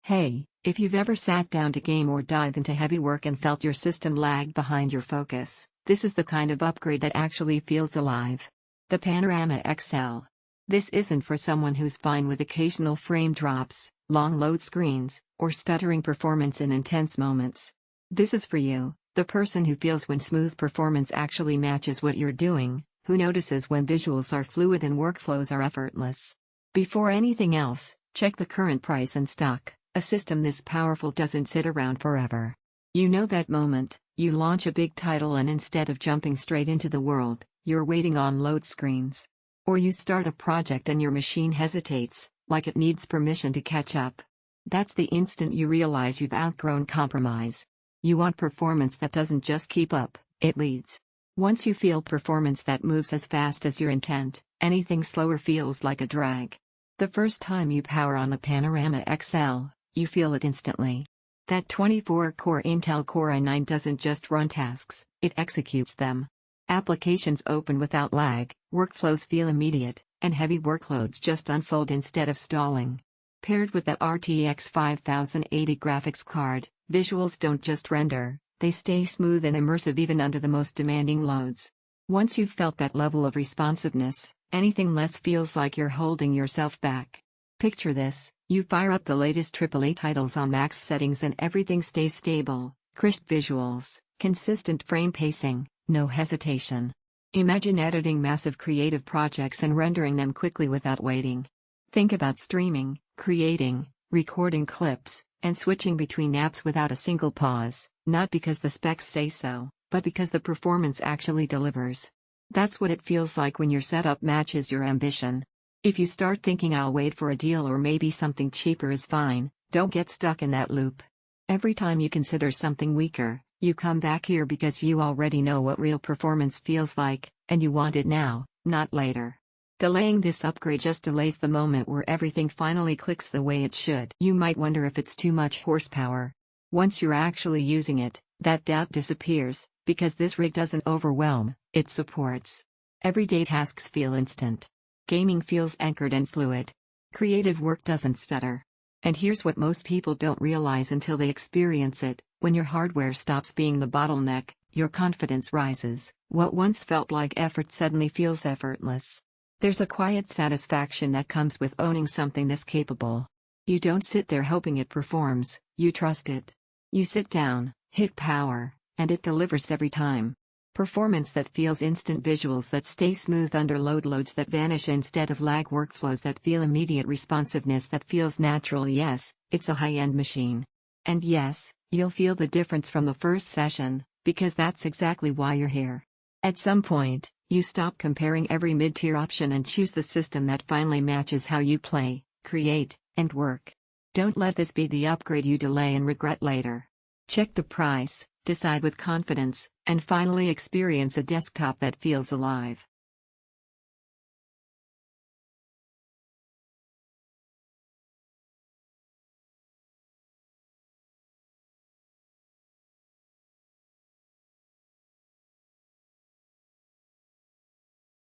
Hey, if you've ever sat down to game or dive into heavy work and felt your system lag behind your focus, this is the kind of upgrade that actually feels alive. The Panorama XL. This isn't for someone who's fine with occasional frame drops, long load screens, or stuttering performance in intense moments. This is for you, the person who feels when smooth performance actually matches what you're doing, who notices when visuals are fluid and workflows are effortless. Before anything else, check the current price and stock. A system this powerful doesn't sit around forever. You know that moment, you launch a big title and instead of jumping straight into the world, you're waiting on load screens. Or you start a project and your machine hesitates, like it needs permission to catch up. That's the instant you realize you've outgrown compromise. You want performance that doesn't just keep up, it leads. Once you feel performance that moves as fast as your intent, anything slower feels like a drag. The first time you power on the Panorama XL, you feel it instantly. That 24-core Intel Core i9 doesn't just run tasks, it executes them. Applications open without lag, workflows feel immediate, and heavy workloads just unfold instead of stalling. Paired with the RTX 5080 graphics card, visuals don't just render, they stay smooth and immersive even under the most demanding loads. Once you've felt that level of responsiveness, anything less feels like you're holding yourself back. Picture this, you fire up the latest AAA titles on max settings and everything stays stable, crisp visuals, consistent frame pacing, no hesitation. Imagine editing massive creative projects and rendering them quickly without waiting. Think about streaming, creating, recording clips, and switching between apps without a single pause, not because the specs say so, but because the performance actually delivers. That's what it feels like when your setup matches your ambition. If you start thinking I'll wait for a deal or maybe something cheaper is fine, don't get stuck in that loop. Every time you consider something weaker, you come back here because you already know what real performance feels like, and you want it now, not later. Delaying this upgrade just delays the moment where everything finally clicks the way it should. You might wonder if it's too much horsepower. Once you're actually using it, that doubt disappears, because this rig doesn't overwhelm, it supports. Everyday tasks feel instant. Gaming feels anchored and fluid. Creative work doesn't stutter. And here's what most people don't realize until they experience it: when your hardware stops being the bottleneck, your confidence rises. What once felt like effort suddenly feels effortless. There's a quiet satisfaction that comes with owning something this capable. You don't sit there hoping it performs, you trust it. You sit down, hit power, and it delivers every time. Performance that feels instant, visuals that stay smooth under loads that vanish instead of lag, workflows that feel immediate, responsiveness that feels natural. Yes, it's a high-end machine. And yes, you'll feel the difference from the first session, because that's exactly why you're here. At some point, you stop comparing every mid-tier option and choose the system that finally matches how you play, create, and work. Don't let this be the upgrade you delay and regret later. Check the price, decide with confidence, and finally experience a desktop that feels alive.